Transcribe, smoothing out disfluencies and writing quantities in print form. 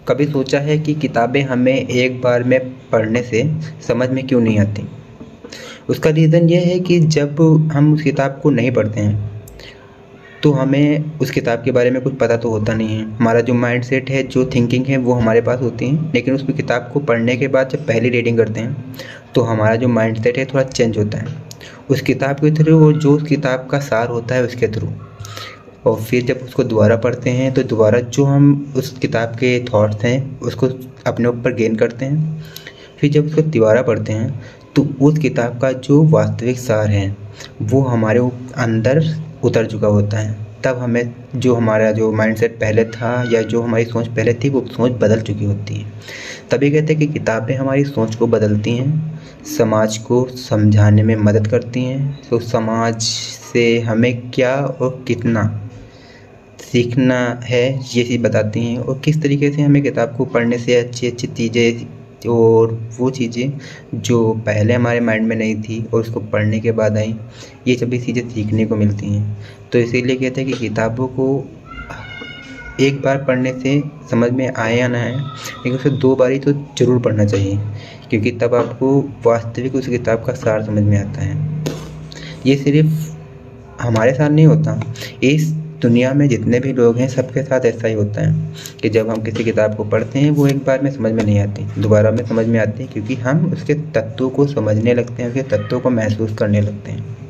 कभी सोचा है कि किताबें हमें एक बार में पढ़ने से समझ में क्यों नहीं आती? उसका रीज़न ये है कि जब हम उस किताब को नहीं पढ़ते हैं, तो हमें उस किताब के बारे में कुछ पता तो होता नहीं है। हमारा जो माइंडसेट है, जो थिंकिंग है, वो हमारे पास होती है। लेकिन उस किताब को पढ़ने के बाद जब पहली रीडिंग करते हैं, तो हमारा जो माइंडसेट है थोड़ा चेंज होता है उस किताब के थ्रू, और जो उस किताब का सार होता है उसके थ्रू। और फिर जब उसको दोबारा पढ़ते हैं, तो दोबारा जो हम उस किताब के थॉट्स हैं उसको अपने ऊपर गेन करते हैं। फिर जब उसको दोबारा पढ़ते हैं, तो उस किताब का जो वास्तविक सार है वो हमारे अंदर उतर चुका होता है। तब हमें जो हमारा जो माइंडसेट पहले था या जो हमारी सोच पहले थी, वो सोच बदल चुकी होती है। तभी कहते हैं कि किताबें हमारी सोच को बदलती हैं, समाज को समझाने में मदद करती हैं। तो समाज से हमें क्या और कितना सीखना है, ये चीज़ बताती हैं। और किस तरीके से हमें किताब को पढ़ने से अच्छी अच्छी चीज़ें, और वो चीज़ें जो पहले हमारे माइंड में नहीं थी और उसको पढ़ने के बाद आई, ये सभी चीज़ें सीखने को मिलती हैं। तो इसीलिए कहते हैं कि किताबों को एक बार पढ़ने से समझ में आए या ना आए, लेकिन उसे 2 बारी तो ज़रूर पढ़ना चाहिए, क्योंकि तब आपको वास्तविक उस किताब का सार समझ में आता है। ये सिर्फ़ हमारे साथ नहीं होता, इस दुनिया में जितने भी लोग हैं सबके साथ ऐसा ही होता है कि जब हम किसी किताब को पढ़ते हैं, वो एक बार में समझ में नहीं आती, दोबारा में समझ में आती है, क्योंकि हम उसके तत्वों को समझने लगते हैं, उसके तत्वों को महसूस करने लगते हैं।